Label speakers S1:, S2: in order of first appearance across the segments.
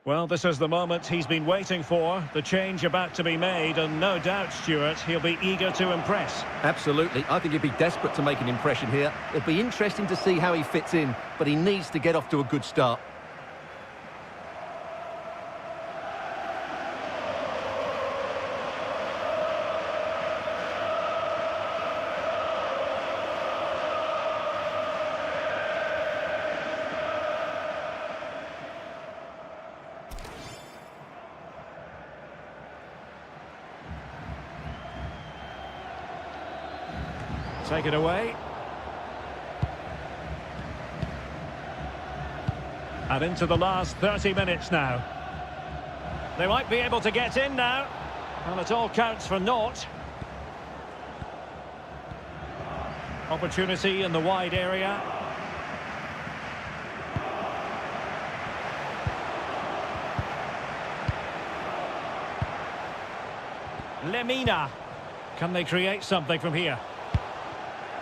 S1: Well, this is the moment he's been waiting for, the change about to be made, and no doubt, Stuart, he'll be eager to impress.
S2: Absolutely. I think he'd be desperate to make an impression here. It'll be interesting to see how he fits in, but he needs to get off to a good start.
S1: Take it away. And into the last 30 minutes now. They might be able to get in now. Well, it all counts for naught. Opportunity in the wide area. Lemina. Can they create something from here?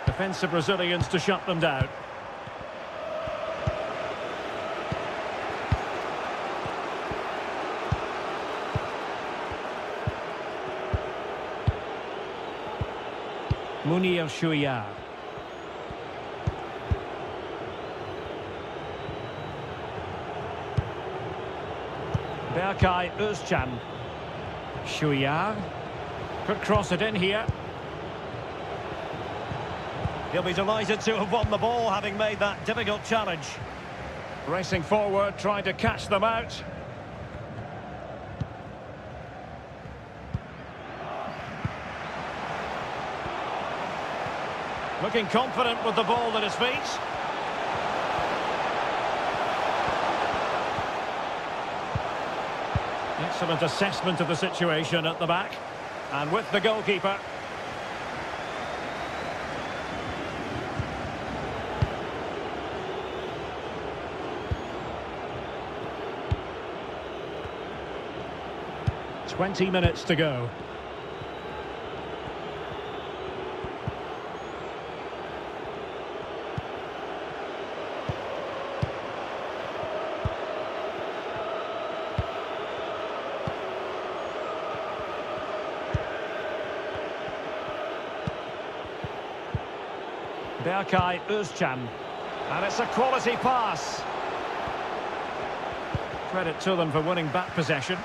S1: Defensive Brazilians to shut them down. Jujur. Berkay Özcan. Jujur. Could cross it in here. He'll be delighted to have won the ball, having made that difficult challenge. Racing forward, trying to catch them out. Looking confident with the ball at his feet. Excellent assessment of the situation at the back. And with the goalkeeper. Twenty minutes to go. Berkay Özcan. And it's a quality pass. Credit to them for winning back possession.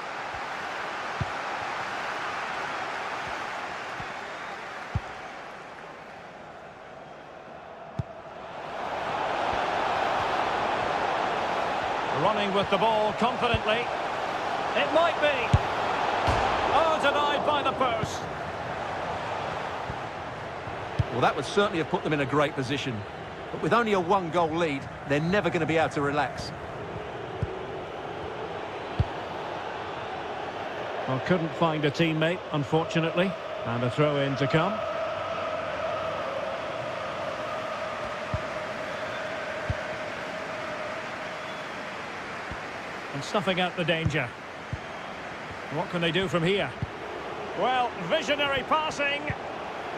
S1: Running with the ball confidently. It might be. Oh, denied by the post.
S2: Well, that would certainly have put them in a great position. But with only a one-goal lead, they're never going to be able to relax.
S1: Well, couldn't find a teammate, unfortunately. And a throw-in to come. And snuffing out the danger. What can they do from here? Well, visionary passing.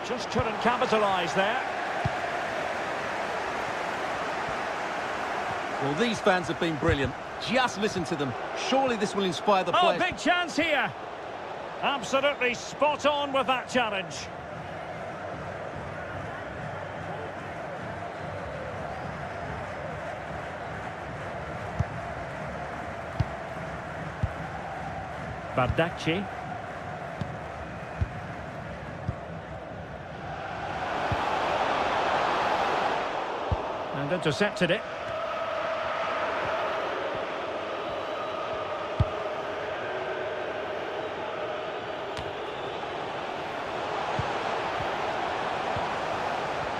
S1: Just couldn't capitalise there.
S2: Well, these fans have been brilliant. Just listen to them. Surely this will inspire the players.
S1: Oh, big chance here. Absolutely spot on with that challenge. Bardacci. And intercepted it.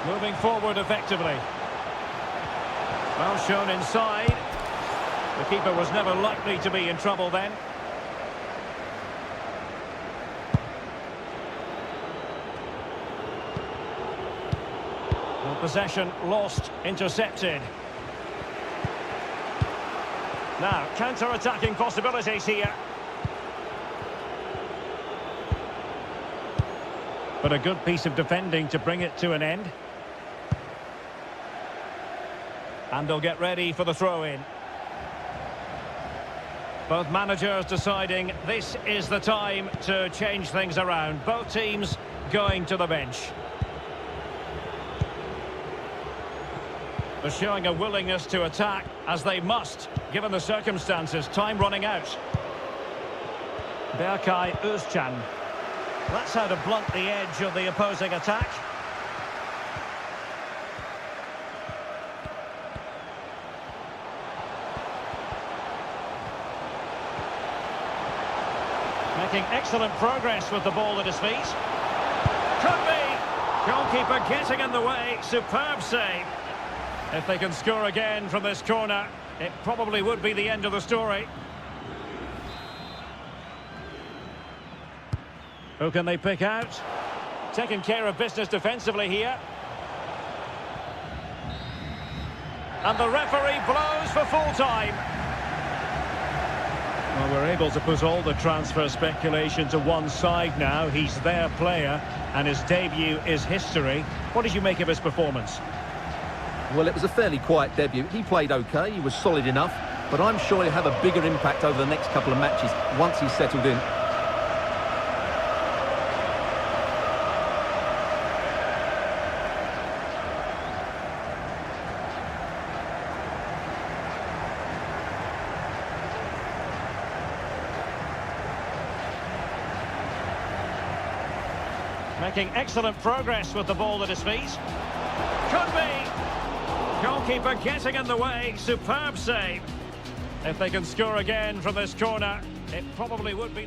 S1: Moving forward effectively. Well shown inside. The keeper was never likely to be in trouble then. Well, possession lost, intercepted. Now, counter-attacking possibilities here. But a good piece of defending to bring it to an end. And they'll get ready for the throw-in. Both managers deciding this is the time to change things around. Both teams going to the bench. They're showing a willingness to attack, as they must, given the circumstances. Time running out. Berkay Özcan. That's how to blunt the edge of the opposing attack. Making excellent progress with the ball at his feet. Could be. Goalkeeper getting in the way. Superb save. If they can score again from this corner, it probably would be the end of the story. Who can they pick out? Taking care of business defensively here. And the referee blows for full time. Well, we're able to put all the transfer speculation to one side now. He's their player, and his debut is history. What did you make of his performance?
S2: Well, it was a fairly quiet debut. He played okay, he was solid enough, but I'm sure he'll have a bigger impact over the next couple of matches once he's settled in.
S1: Making excellent progress with the ball at his feet. Could be. Goalkeeper getting in the way. Superb save. If they can score again from this corner, it probably would be.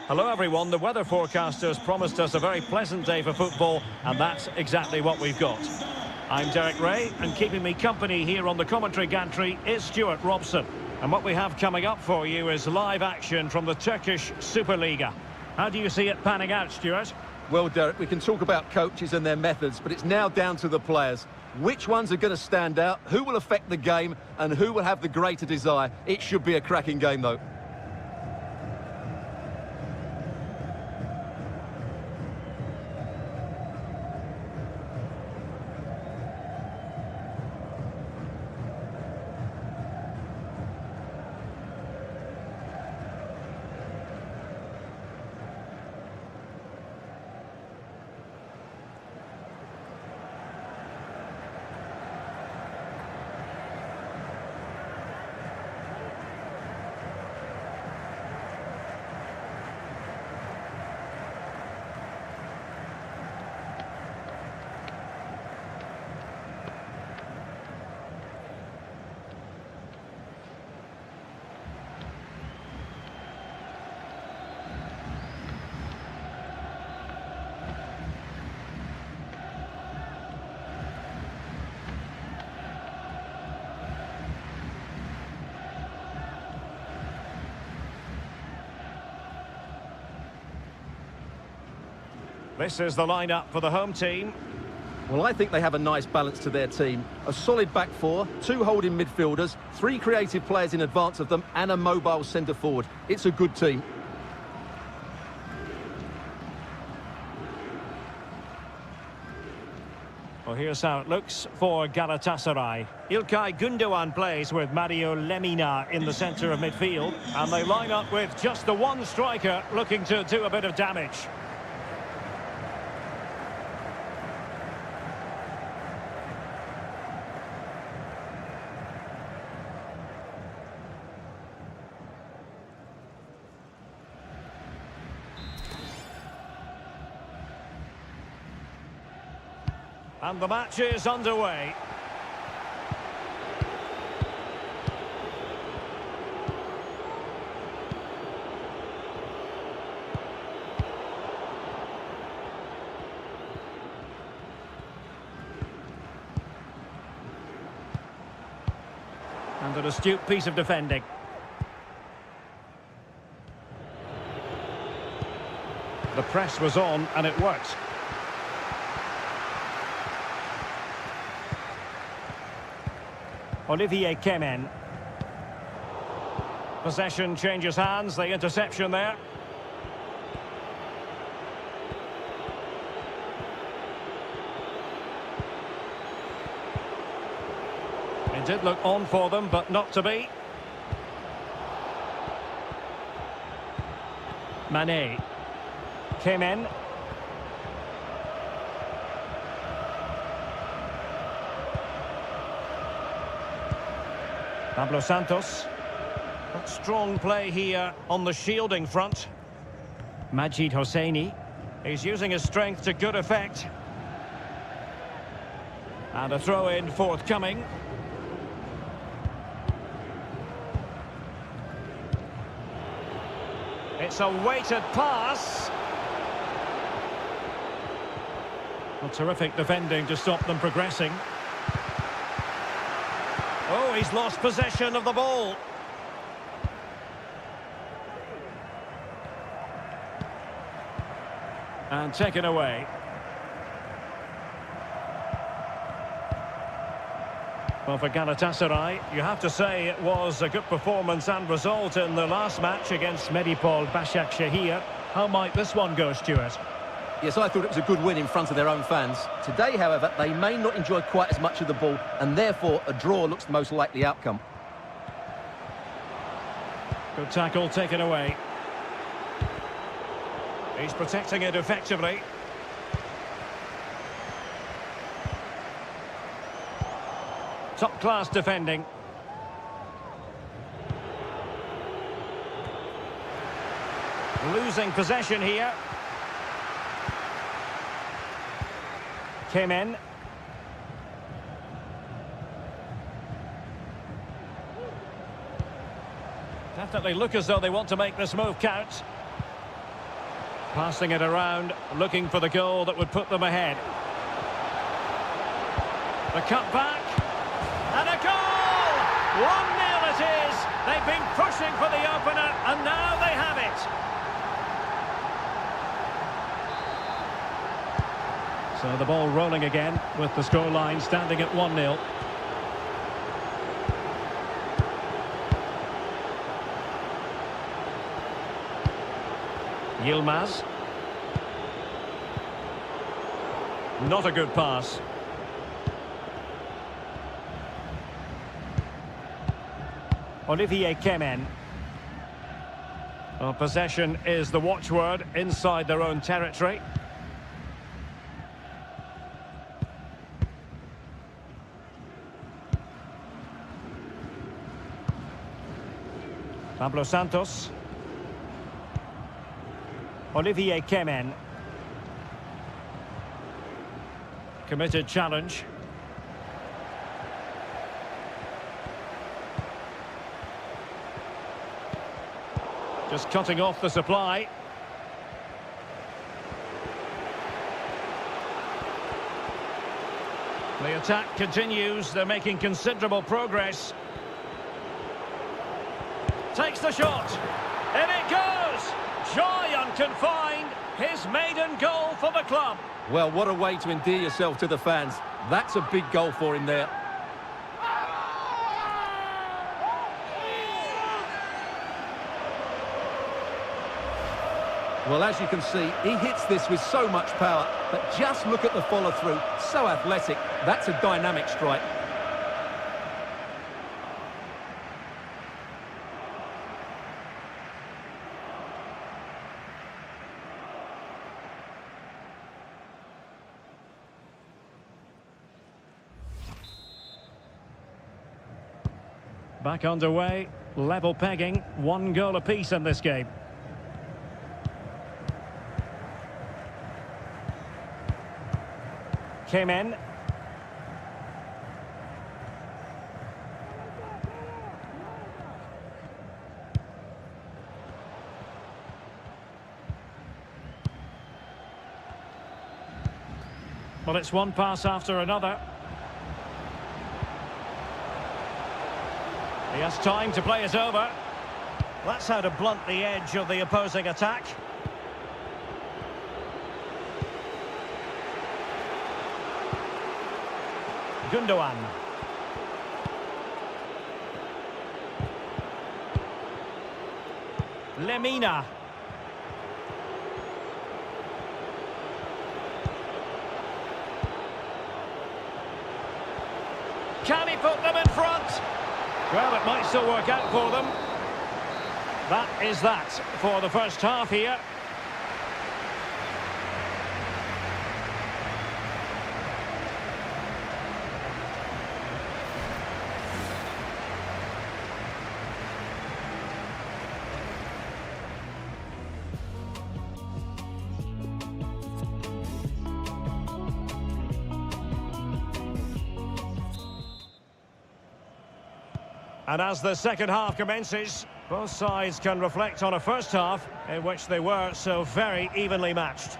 S1: Hello everyone, the weather forecasters promised us a very pleasant day for football, and that's exactly what we've got. I'm Derek Ray, and keeping me company here on the commentary gantry is Stuart Robson. And what we have coming up for you is live action from the Turkish Superliga. How do you see it panning out, Stuart?
S2: Well, Derek, we can talk about coaches and their methods, but it's now down to the players. Which ones are going to stand out, who will affect the game, and who will have the greater desire? It should be a cracking game, though.
S1: This is the lineup for the home team.
S2: Well, I think they have a nice balance to their team. A solid back four, 2 holding midfielders, 3 creative players in advance of them, and a mobile centre forward. It's a good team.
S1: Well, here's how it looks for Galatasaray. İlkay Gündoğan plays with Mario Lemina in the centre of midfield. And they line up with just the one striker looking to do a bit of damage. And the match is underway. And an astute piece of defending. The press was on and it worked. Olivier Kemen. Possession changes hands, the interception there. It did look on for them, but not to be. Mane. Kemen. Pablo Santos. But strong play here on the shielding front. Majid Hosseini. He's using his strength to good effect. And a throw-in forthcoming. It's a weighted pass. Well, terrific defending to stop them progressing. Oh, he's lost possession of the ball. And taken away. Well, for Galatasaray, you have to say it was a good performance and result in the last match against Medipol Başakşehir. How might this one go, Stuart?
S2: Yes, I thought it was a good win in front of their own fans. Today, however, they may not enjoy quite as much of the ball, and therefore a draw looks the most likely outcome.
S1: Good tackle taken away. He's protecting it effectively. Top-class defending. Losing possession here. Kemen. Definitely look as though they want to make this move count. Passing it around, looking for the goal that would put them ahead. The cut back. And a goal! 1-0 it is. They've been pushing for the opener, and now they have it. So the ball rolling again, with the scoreline standing at 1-0. Yilmaz. Not a good pass. Olivier Kemen. Well, possession is the watchword inside their own territory. Pablo Santos. Olivier Kemen. Committed challenge. Just cutting off the supply. The attack continues. They're making considerable progress. Takes the shot. In it goes. Joy unconfined. His maiden goal for the club.
S2: Well, what a way to endear yourself to the fans. That's a big goal for him there. Well, as you can see, he hits this with so much power, but just look at the follow-through. So athletic. That's a dynamic strike.
S1: Back underway, level pegging, 1 goal apiece in this game. Kemen. Well, it's one pass after another. He has time to play it over. That's how to blunt the edge of the opposing attack. Gundogan. Lemina. Can he put them in front? Well, it might still work out for them. That is that for the first half here. And as the second half commences, both sides can reflect on a first half in which they were so very evenly matched.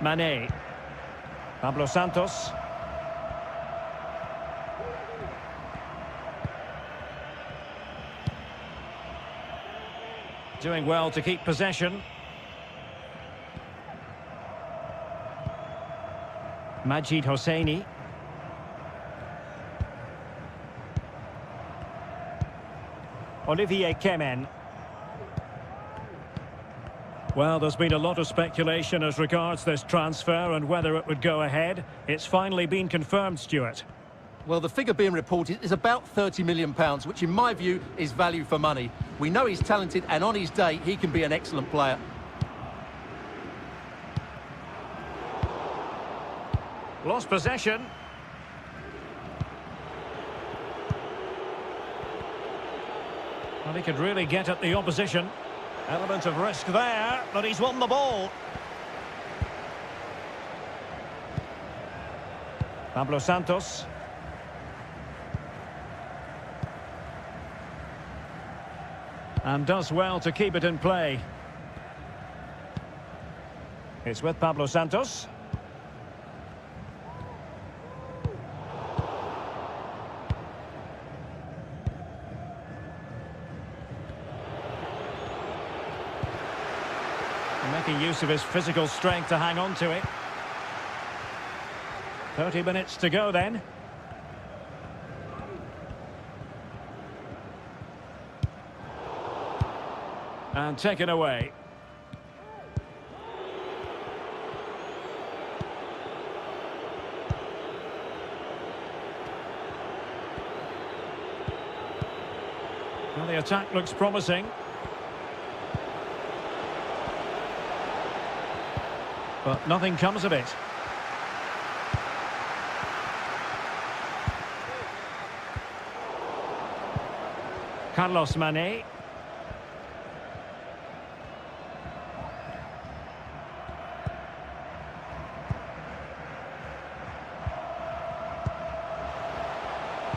S1: Mane. Pablo Santos. Doing well to keep possession. Majid Hosseini. Olivier Kemen. Well, there's been a lot of speculation as regards this transfer and whether it would go ahead. It's finally been confirmed, Stuart.
S2: Well, the figure being reported is about £30 million, which in my view is value for money. We know he's talented, and on his day, he can be an excellent player.
S1: Lost possession. Well, he could really get at the opposition. Element of risk there, but he's won the ball. Pablo Santos. And does well to keep it in play. It's with Pablo Santos. Making use of his physical strength to hang on to it. 30 minutes to go then. And taken away. Well, the attack looks promising. But nothing comes of it. Carlos Mané.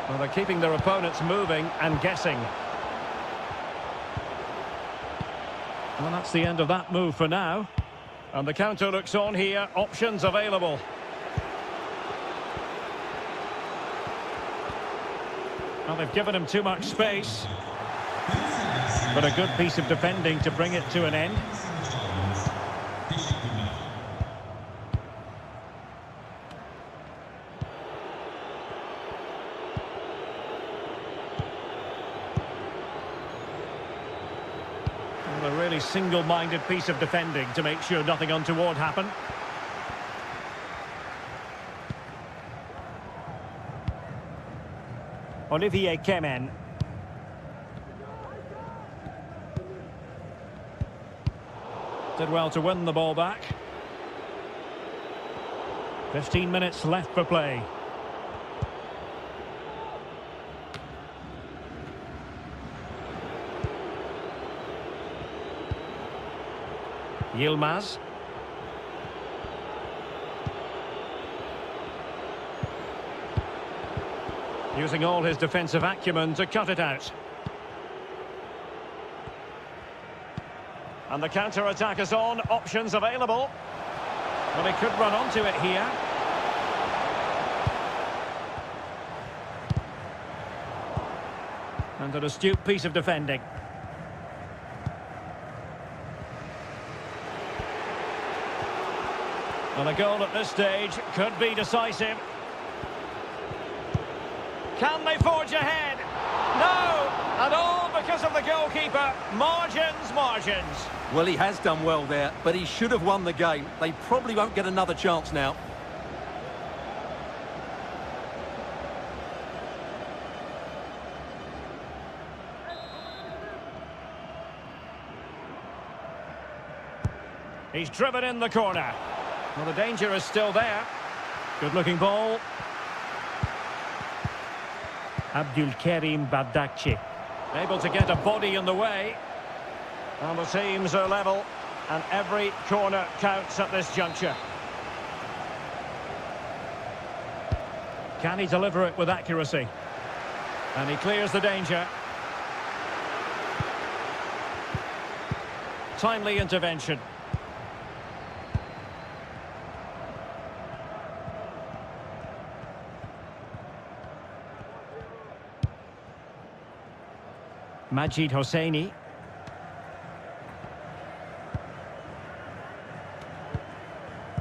S1: Well, they're keeping their opponents moving and guessing. Well, that's the end of that move for now. And the counter looks on here. Options available. Well, they've given him too much space. But a good piece of defending to bring it to an end. A really single-minded piece of defending to make sure nothing untoward happened. Olivier Kemen. Did well to win the ball back. 15 minutes left for play. Yilmaz. Using all his defensive acumen to cut it out. And the counter-attack is on. Options available. Well, he could run onto it here. And an astute piece of defending. Well, a goal at this stage could be decisive. Can they forge ahead? No! And all because of the goalkeeper. Margins, margins.
S2: Well, he has done well there, but he should have won the game. They probably won't get another chance now.
S1: He's driven in the corner. Well, the danger is still there. Good-looking ball. Abdulkarim Bardakci. Able to get a body in the way. And the teams are level. And every corner counts at this juncture. Can he deliver it with accuracy? And he clears the danger. Timely intervention. Majid Hosseini.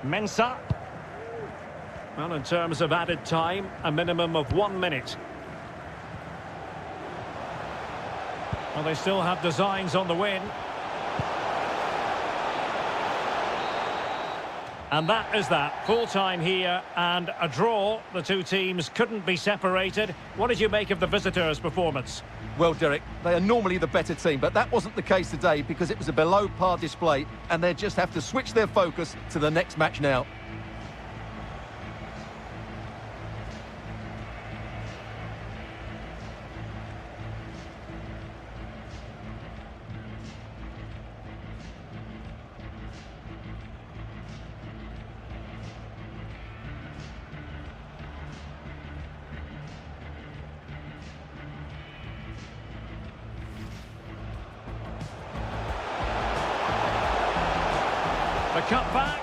S1: Mensah. Well, in terms of added time, a minimum of 1 minute. Well, they still have designs on the win. And that is that. Full time here and a draw. The two teams couldn't be separated. What did you make of the visitors' performance?
S2: Well, Derek, they are normally the better team, but that wasn't the case today because it was a below-par display, and they just have to switch their focus to the next match now.
S1: The cut back.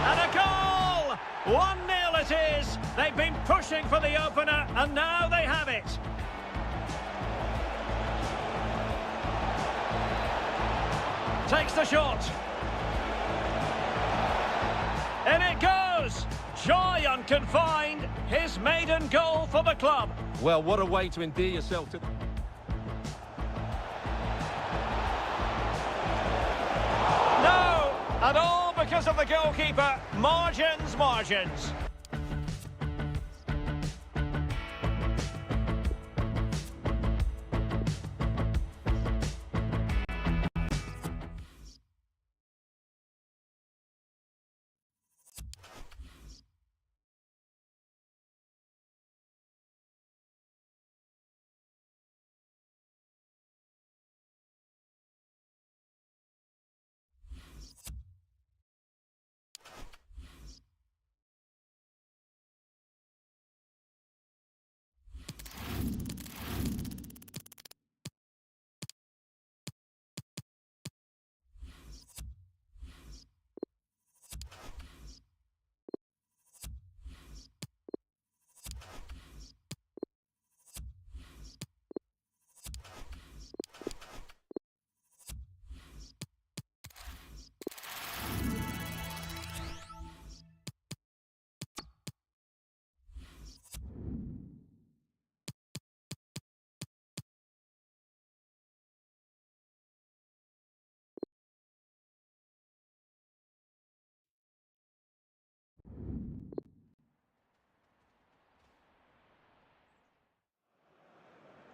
S1: And a goal! 1-0 it is. They've been pushing for the opener, and now they have it. Takes the shot. scores! Joy unconfined, his maiden goal for the club.
S2: Well, what a way to endear yourself to...
S1: No, and all because of the goalkeeper. Margins, margins.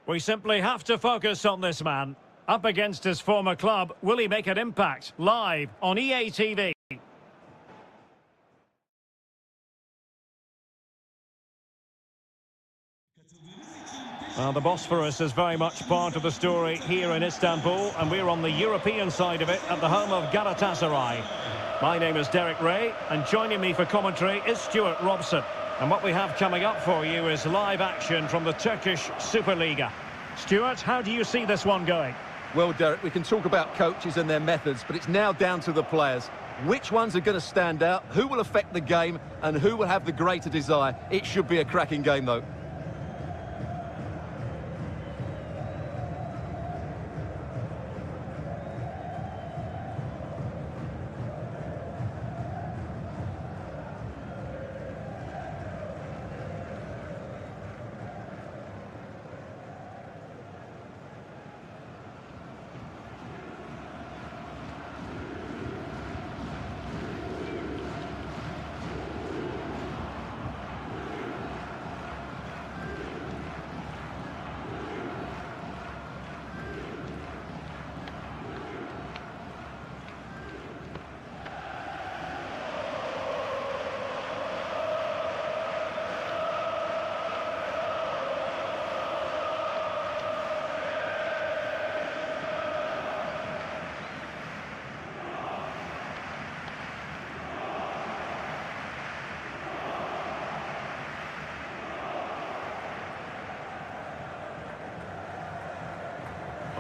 S1: We simply have to focus on this man. Up against his former club, will he make an impact? Live on EA TV. Well, the Bosphorus is very much part of the story here in Istanbul, and we're on the European side of it at the home of Galatasaray. My name is Derek Ray, and joining me for commentary is Stuart Robson. And what we have coming up for you is live action from the Turkish Superliga. Stuart, how do you see this one going?
S2: Well, Derek, we can talk about coaches and their methods, but it's now down to the players. Which ones are going to stand out, who will affect the game, and who will have the greater desire? It should be a cracking game, though.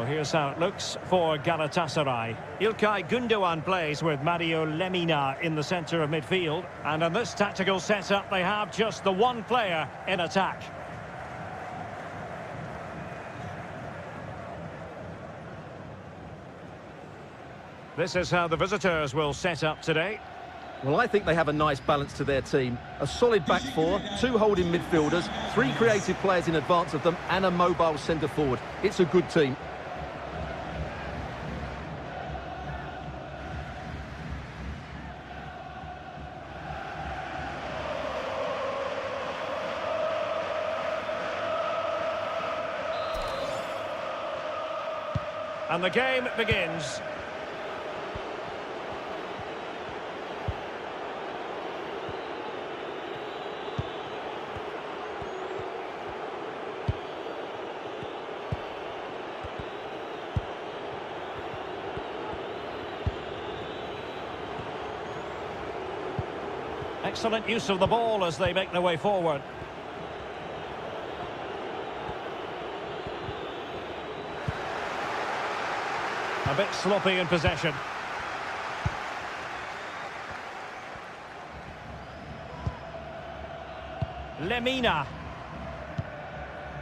S1: Well, here's how it looks for Galatasaray. İlkay Gündoğan plays with Mario Lemina in the centre of midfield. And in this tactical setup, they have just the one player in attack. This is how the visitors will set up today.
S2: Well, I think they have a nice balance to their team. A solid back four, two holding midfielders, three creative players in advance of them, and a mobile centre forward. It's a good team.
S1: And the game begins. Excellent use of the ball as they make their way forward. A bit sloppy in possession. Lemina.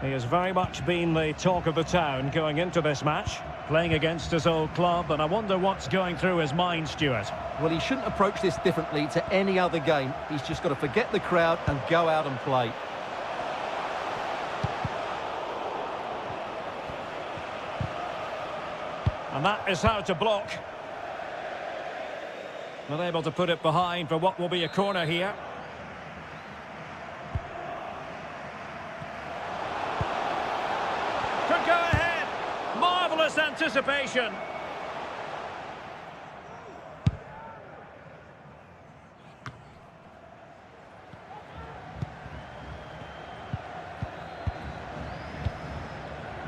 S1: He has very much been the talk of the town going into this match. Playing against his old club, and I wonder what's going through his mind, Stuart.
S2: Well, he shouldn't approach this differently to any other game. He's just got to forget the crowd and go out and play.
S1: And that is how to block. Not able to put it behind for what will be a corner here. Could go ahead. Marvellous anticipation.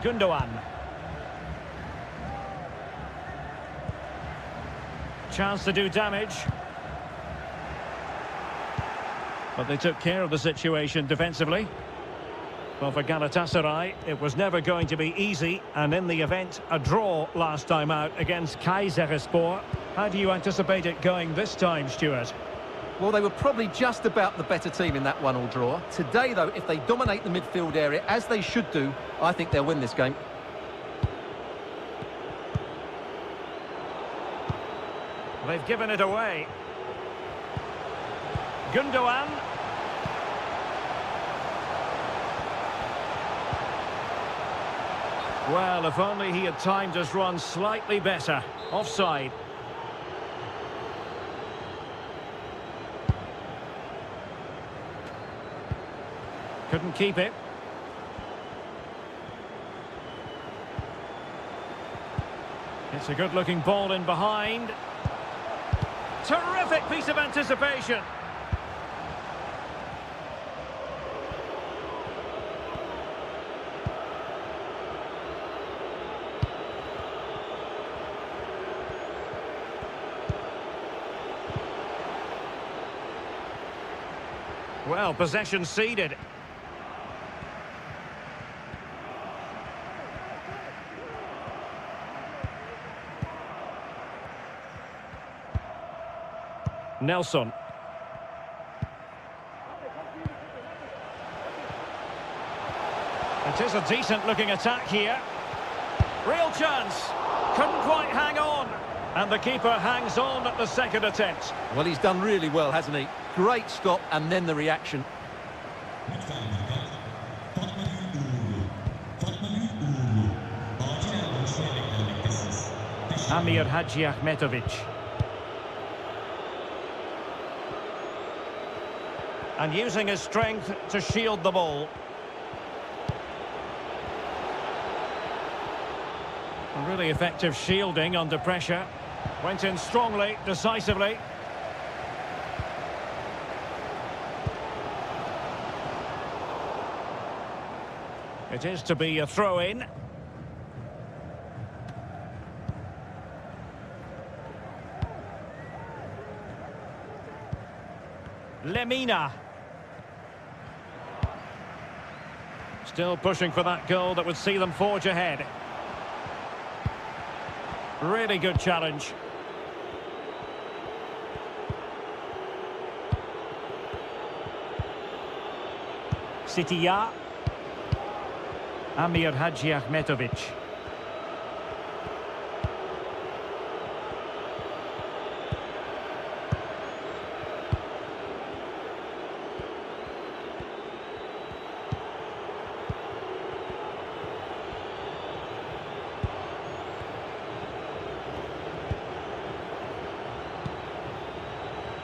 S1: Gundogan. Chance to do damage. But they took care of the situation defensively. Well, for Galatasaray, it was never going to be easy, and in the event, a draw last time out against Kayserispor. How do you anticipate it going this time, Stuart?
S2: Well, they were probably just about the better team in that 1-1 draw. Today, though, if they dominate the midfield area, as they should do, I think they'll win this game.
S1: They've given it away. Gundogan. Well, if only he had timed his run slightly better. Offside. Couldn't keep it. It's a good-looking ball in behind. Terrific piece of anticipation. Well, possession ceded. Nelson. It is a decent-looking attack here. Real chance. Couldn't quite hang on. And the keeper hangs on at the second attempt.
S2: Well, he's done really well, hasn't he? Great stop, and then the reaction.
S1: Amir Hadji Ahmetovic. And using his strength to shield the ball. A really effective shielding under pressure. Went in strongly, decisively. It is to be a throw-in. Lemina. Still pushing for that goal that would see them forge ahead. Really good challenge. Sitiya. Amir Hadji Ahmetovic.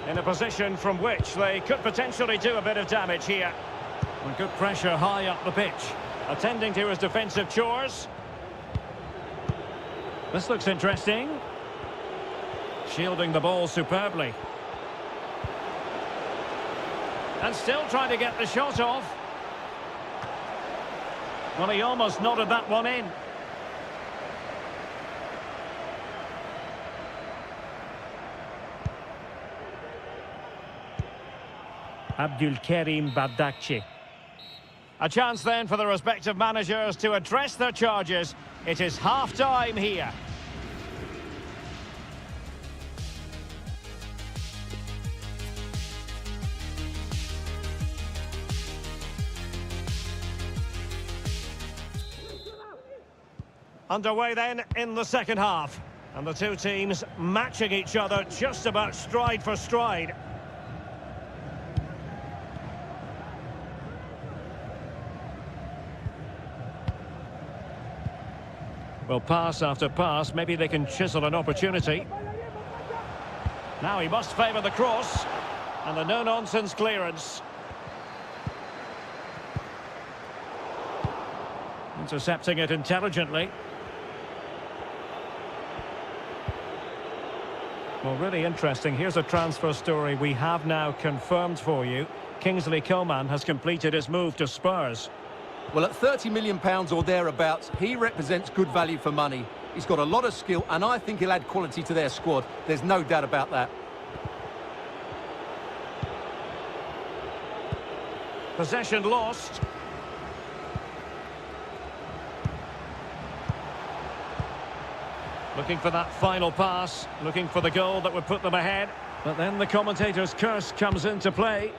S1: In a position from which they could potentially do a bit of damage here. And good pressure high up the pitch. Attending to his defensive chores. This looks interesting. Shielding the ball superbly. And still trying to get the shot off. Well, he almost nodded that one in. Abdulkarim Bardakci. A chance then for the respective managers to address their charges. It is half-time here. Underway then in the second half. And the two teams matching each other just about stride for stride. Well, pass after pass, maybe they can chisel an opportunity. Now he must favour the cross. And the no-nonsense clearance. Intercepting it intelligently. Well, really interesting. Here's a transfer story we have now confirmed for you. Kingsley Coman has completed his move to Spurs.
S2: Well, at £30 million or thereabouts, he represents good value for money. He's got a lot of skill, and I think he'll add quality to their squad. There's no doubt about that.
S1: Possession lost. Looking for that final pass, looking for the goal that would put them ahead. But then the commentator's curse comes into play.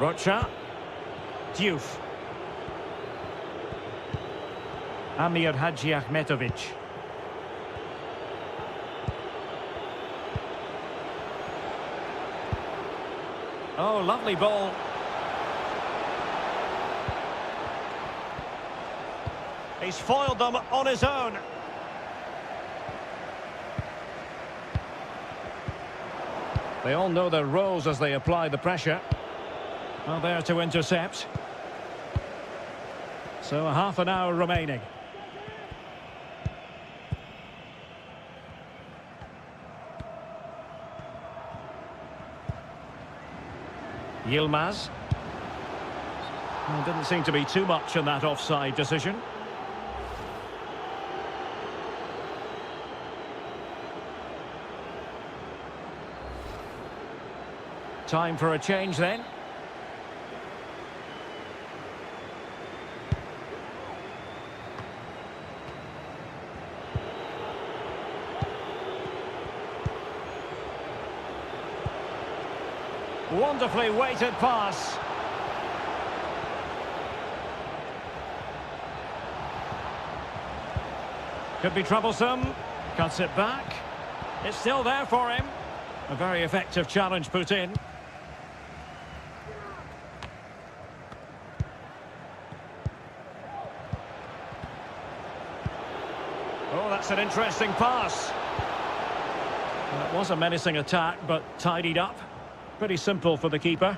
S1: Rocha. Diouf. Amir Hadji Ahmetovic. Oh, lovely ball. He's foiled them on his own. They all know their roles as they apply the pressure. Well, there to intercept. So a half an hour remaining. Yilmaz. Well, didn't seem to be too much in that offside decision. Time for a change then. Wonderfully weighted pass. Could be troublesome. Cuts it back. It's still there for him. A very effective challenge put in. Oh, that's an interesting pass. Well, it was a menacing attack, but tidied up. Pretty simple for the keeper.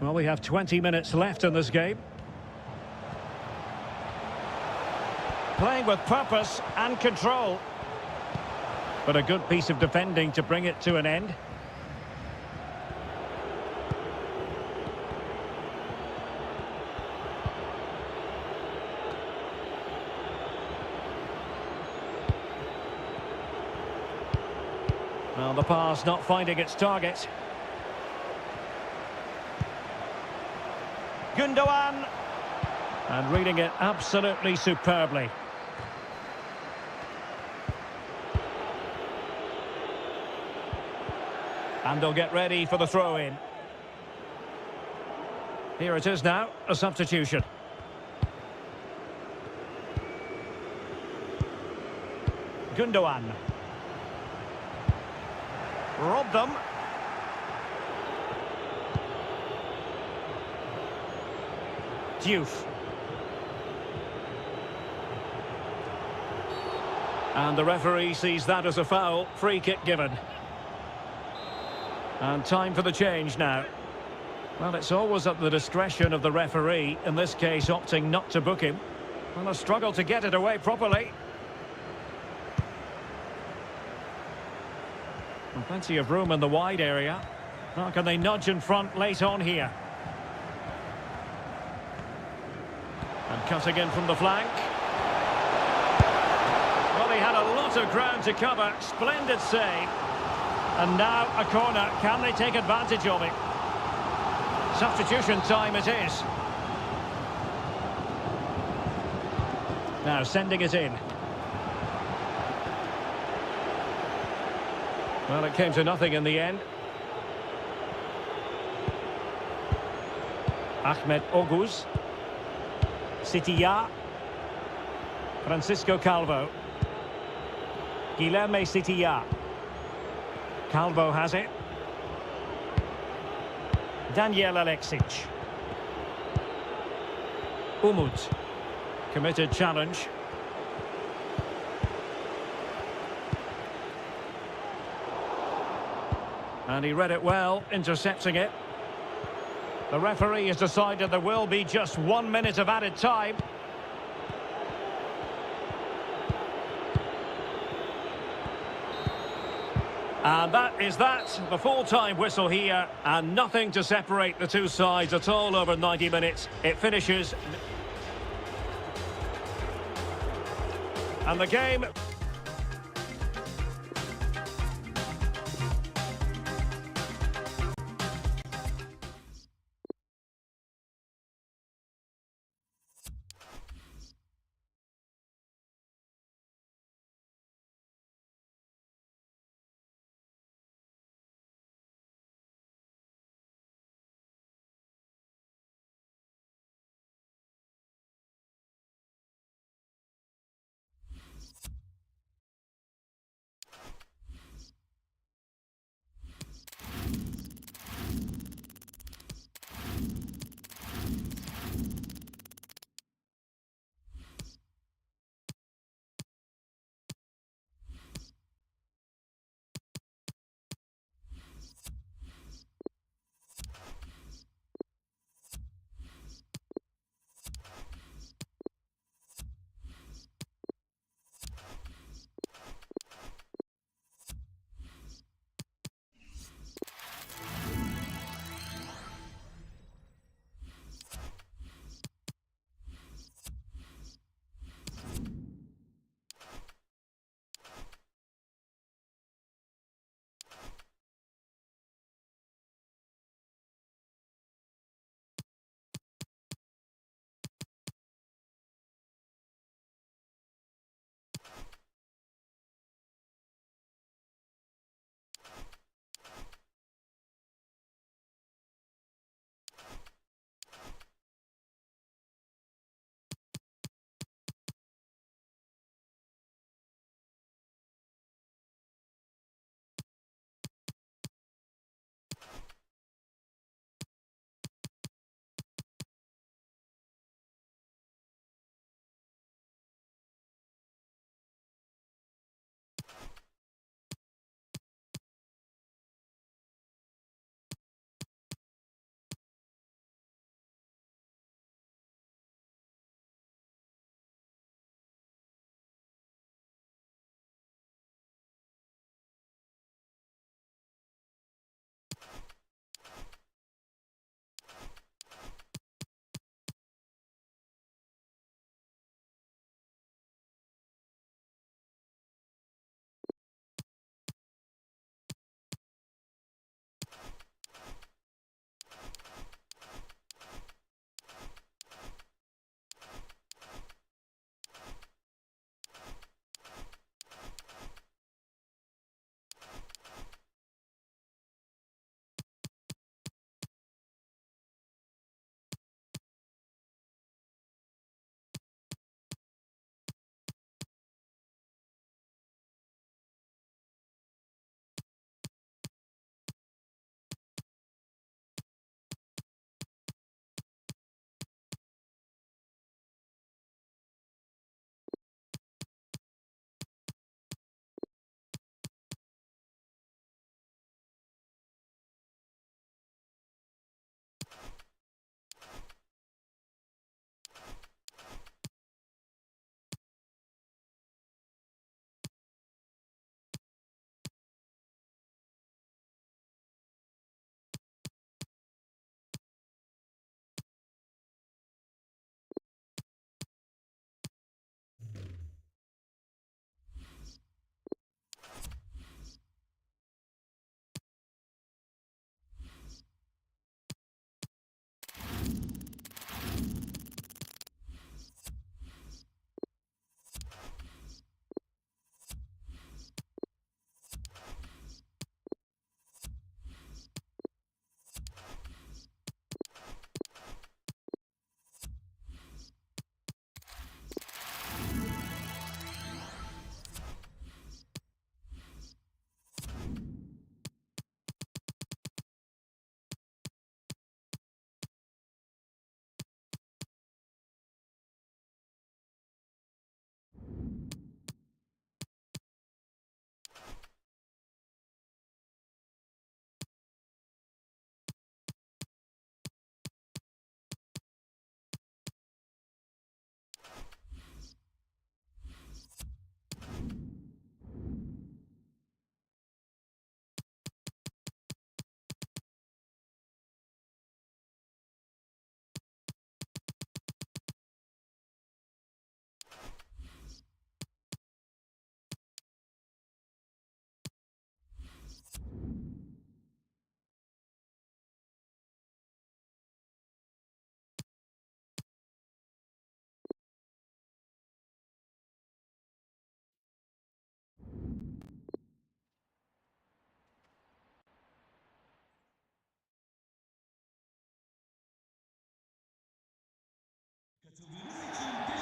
S1: Well, we have 20 minutes left in this game. Playing with purpose and control. But a good piece of defending to bring it to an end. Well, the pass not finding its target. Gundogan. And reading it absolutely superbly. And they'll get ready for the throw-in. Here it is now, a substitution. Gundogan. Robbed them. Diouf. And the referee sees that as a foul. Free kick given. And time for the change now. Well, it's always at the discretion of the referee, in this case opting not to book him. Well, a struggle to get it away properly. And plenty of room in the wide area. Now can they nudge in front late on here? And cutting in from the flank. Well, he had a lot of ground to cover. Splendid save. And now a corner. Can they take advantage of it? Substitution time it is. Now sending it in. Well, it came to nothing in the end. Ahmed Oguz. Sitiya. Francisco Calvo. Guilherme Sitiya. Calvo has it. Daniel Alexic. Umut. Committed challenge. And he read it well, intercepting it. The referee has decided there will be just 1 minute of added time. And that is that, the full-time whistle here, and nothing to separate the two sides at all over 90 minutes. It finishes. And the game...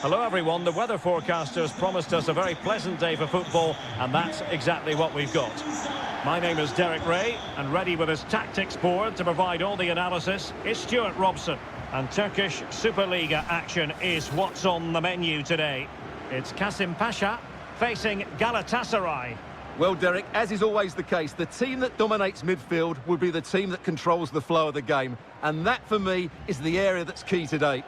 S1: Hello everyone, the weather forecasters promised us a very pleasant day for football, and that's exactly what we've got. My name is Derek Ray, and ready with his tactics board to provide all the analysis is Stuart Robson. And Turkish Superliga action is what's on the menu today. It's Kasim Pasha facing Galatasaray.
S2: Well, Derek, as is always the case, the team that dominates midfield will be the team that controls the flow of the game. And that, for me, is the area that's key today.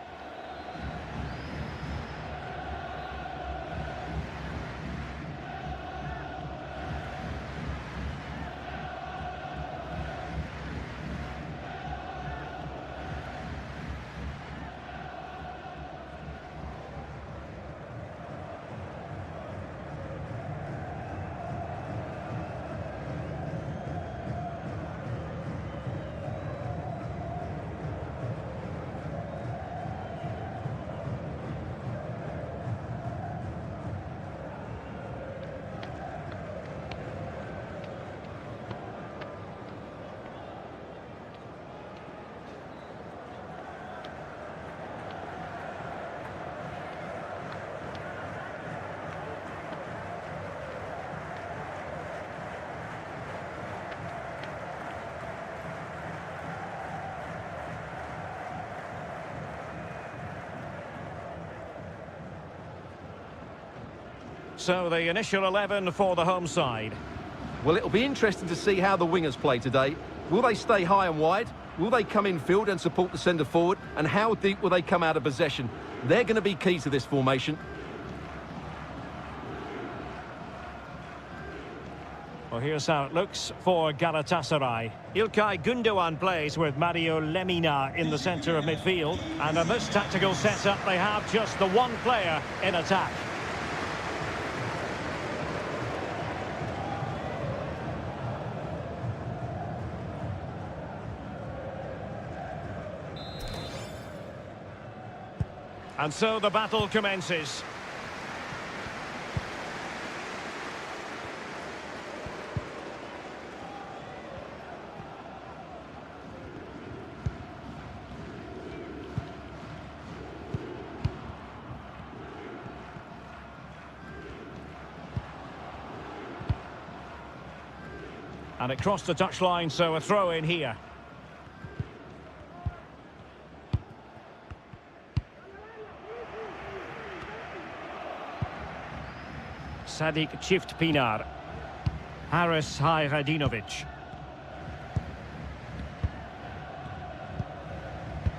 S1: So the initial 11 for the home side.
S2: Well, it'll be interesting to see how the wingers play today. Will they stay high and wide? Will they come in field and support the centre forward? And how deep will they come out of possession? They're going to be key to this formation.
S1: Well, here's how it looks for Galatasaray. İlkay Gündoğan plays with Mario Lemina in the centre of midfield. And in this tactical setup, they have just the one player in attack. And so the battle commences. And it crossed the touchline, so a throw in here. Sadik Çiftpınar. Haris Hayradinovic.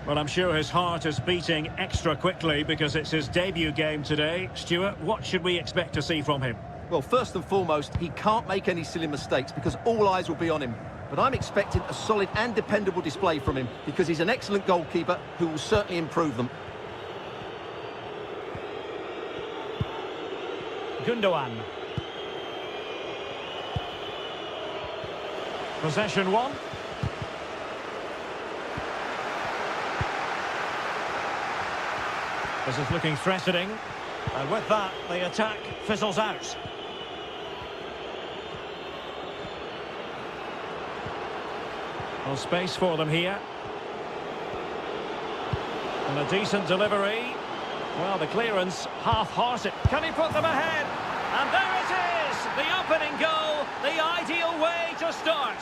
S1: Well, I'm sure his heart is beating extra quickly because it's his debut game today. Stuart, what should we expect to see from him?
S2: Well, first and foremost, he can't make any silly mistakes because all eyes will be on him. But I'm expecting a solid and dependable display from him because he's an excellent goalkeeper who will certainly improve them.
S1: Gündoğan. Possession one. This is looking threatening. And with that, the attack fizzles out. Well, space for them here. And a decent delivery. Well, the clearance, half-hearted. Can he put them ahead? And there it is! The opening goal, the ideal way to start.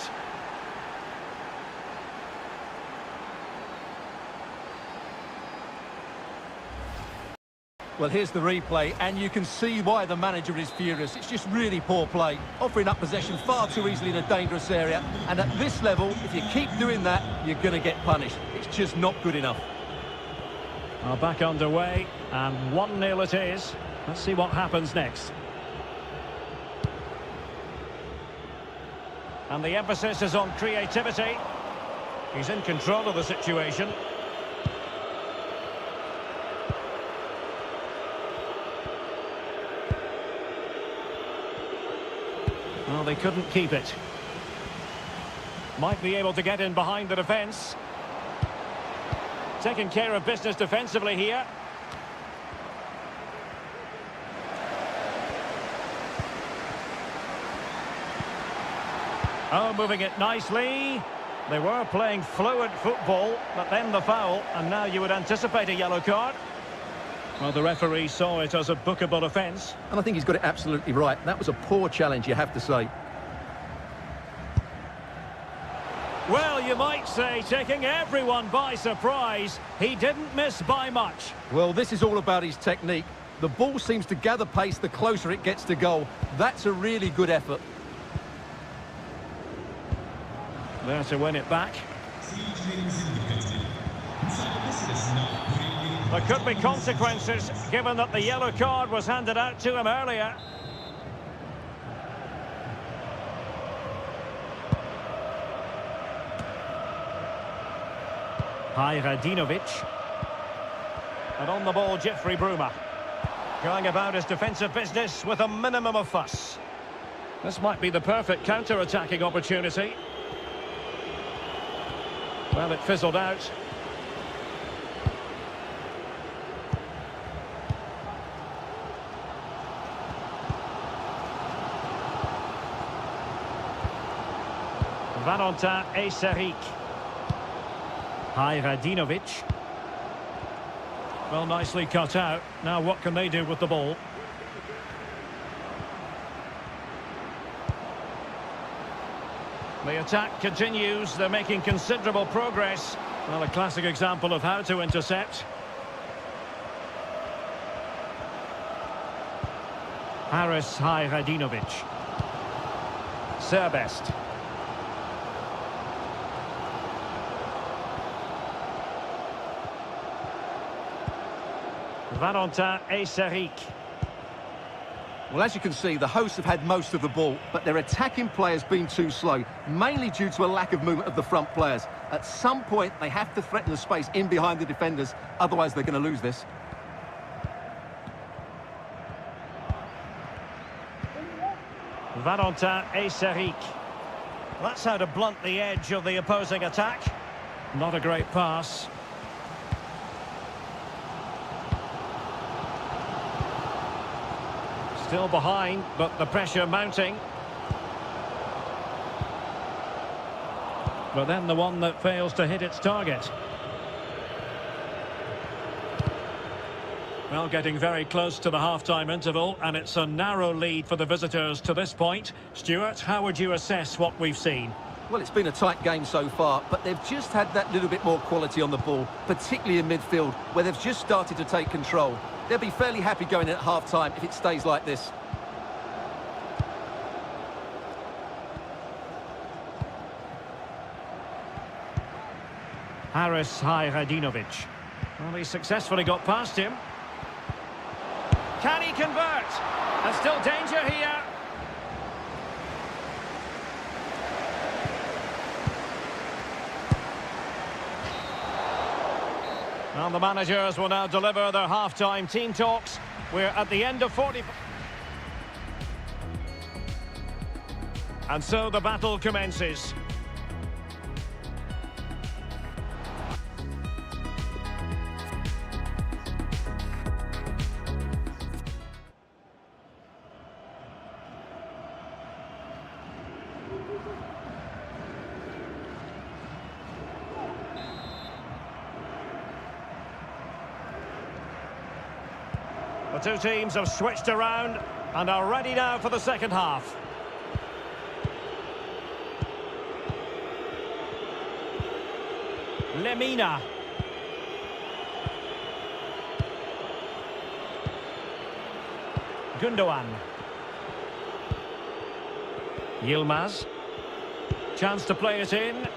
S2: Well, here's the replay, and you can see why the manager is furious. It's just really poor play, offering up possession far too easily in a dangerous area. And at this level, if you keep doing that, you're going to get punished. It's just not good enough.
S1: Well, back underway, and 1-0 it is. Let's see what happens next. And the emphasis is on creativity. He's in control of the situation. Well, they couldn't keep it. Might be able to get in behind the defence. Taking care of business defensively here. Oh, moving it nicely. They were playing fluid football, but then the foul, and now you would anticipate a yellow card. Well, the referee saw it as a bookable offence.
S2: And I think he's got it absolutely right. That was a poor challenge, you have to say.
S1: Well, you might say, taking everyone by surprise. He didn't miss by much.
S2: Well, this is all about his technique. The ball seems to gather pace the closer it gets to goal. That's a really good effort.
S1: There to win it back. There could be consequences, given that the yellow card was handed out to him earlier. Radinovic. And on the ball, Jeffrey Bruma. Going about his defensive business with a minimum of fuss. This might be the perfect counter-attacking opportunity. Well, it fizzled out. Valentin Eyseric. Radinovic. Well, nicely cut out. Now what can they do with the ball? The attack continues. They're making considerable progress. Well, a classic example of how to intercept. Radinovic. Serbest. Valentin Eyseric.
S2: Well, as you can see, the hosts have had most of the ball, but their attacking players been too slow, mainly due to a lack of movement of the front players. At some point, they have to threaten the space in behind the defenders, otherwise they're going to lose this.
S1: Valentin Eyseric. That's how to blunt the edge of the opposing attack. Not a great pass. Still behind, but the pressure mounting. But then the one that fails to hit its target. Well, getting very close to the half-time interval, and it's a narrow lead for the visitors to this point. Stuart, how would you assess what we've seen?
S2: Well, it's been a tight game so far, but they've just had that little bit more quality on the ball, particularly in midfield, where they've just started to take control. They'll be fairly happy going in at half-time if it stays like this.
S1: Radinovic. Well, he successfully got past him. Can he convert? There's still danger here. And the managers will now deliver their half-time team talks. We're at the end of 40. And so the battle commences. The two teams have switched around and are ready now for the second half. Lemina. Gundogan. Yilmaz. Chance to play it in.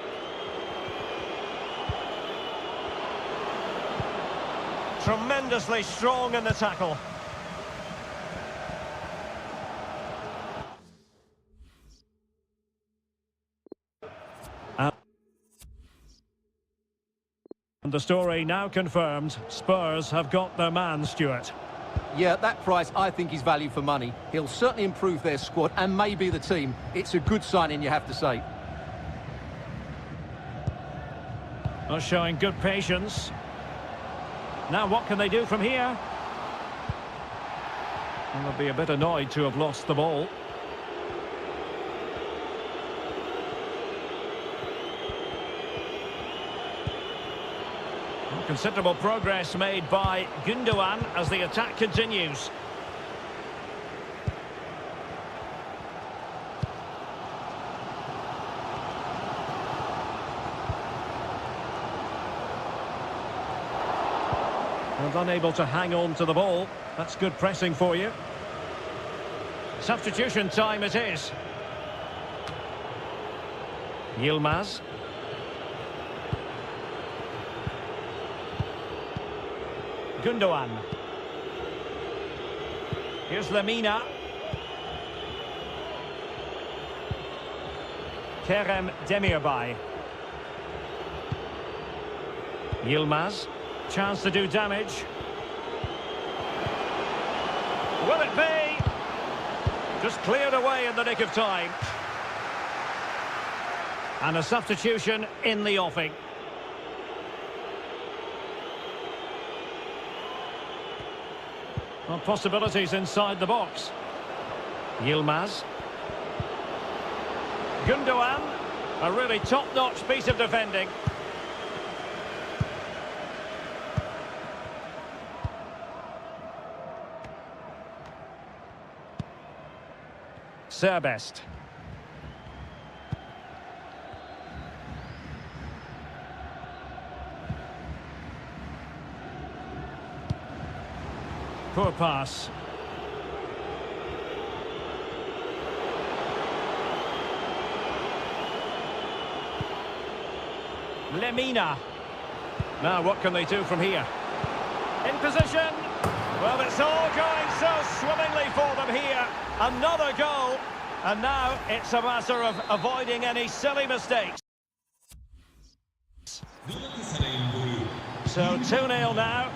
S1: Tremendously strong in the tackle. And the story now confirmed. Spurs have got their man, Stuart.
S2: Yeah, at that price, I think he's value for money. He'll certainly improve their squad and maybe the team. It's a good signing, you have to say.
S1: Well, showing good patience. Now what can they do from here? Well, they'll be a bit annoyed to have lost the ball. Considerable progress made by Gundogan as the attack continues. And unable to hang on to the ball. That's good pressing for you. Substitution time it is. Yilmaz. Gundogan. Here's Lemina. Kerem Demirbay. Yilmaz. Chance to do damage. Will it be? Just cleared away in the nick of time. And a substitution in the offing. Well, possibilities inside the box. Yilmaz. Gundogan. A really top-notch piece of defending. Serbest. Poor pass. Lemina. Now what can they do from here? In position. Well, it's all going so swimmingly for them here. Another goal. And now it's a matter of avoiding any silly mistakes. So 2-0 now.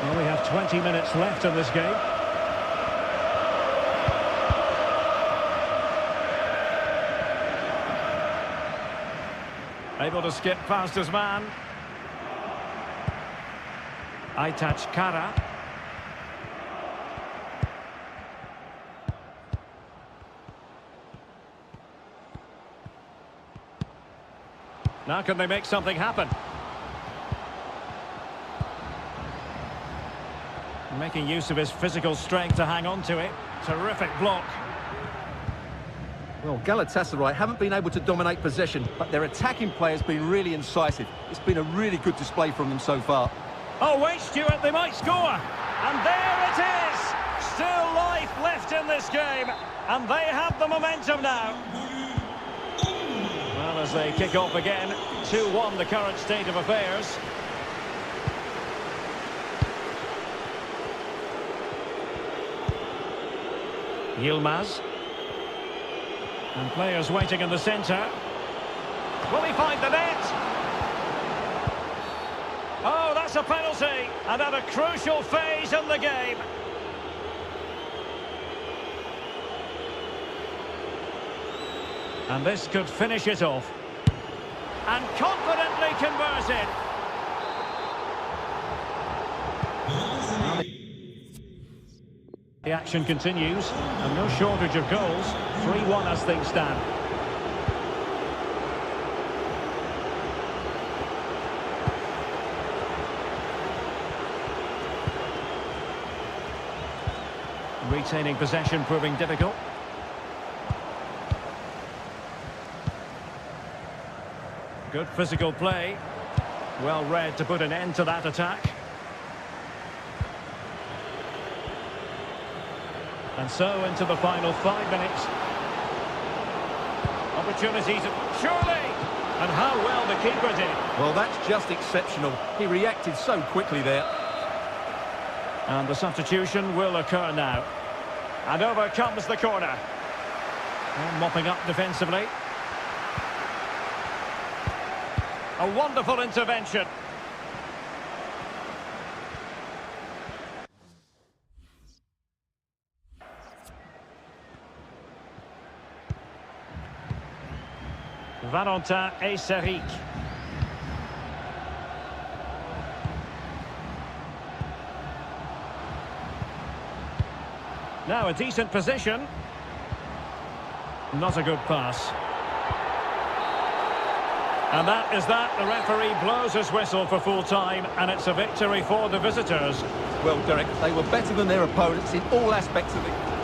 S1: Well, we have 20 minutes left in this game. Able to skip past his man. Aytaç Kara. Now can they make something happen? Making use of his physical strength to hang on to it. Terrific block.
S2: Well, Galatasaray haven't been able to dominate possession, but their attacking play has been really incisive. It's been a really good display from them so far.
S1: Oh, wait, Stuart, they might score. And there it is. Still life left in this game. And they have the momentum now. Well, as they kick off again, 2-1 the current state of affairs. Yilmaz. And players waiting in the centre. Will he find the net? Oh, that's a penalty. And at a crucial phase in the game. And this could finish it off. And confidently converted. The action continues, and no shortage of goals. 3-1 as things stand. Retaining possession proving difficult. Good physical play. Well read to put an end to that attack. And so into the final 5 minutes. Opportunities, surely! And how well the keeper did.
S2: Well, that's just exceptional. He reacted so quickly there.
S1: And the substitution will occur now. And over comes the corner. And mopping up defensively. A wonderful intervention. Valentin Ayseric. Now a decent position. Not a good pass. And that is that. The referee blows his whistle for full time, and it's a victory for the visitors.
S2: Well, Derek, they were better than their opponents in all aspects of it.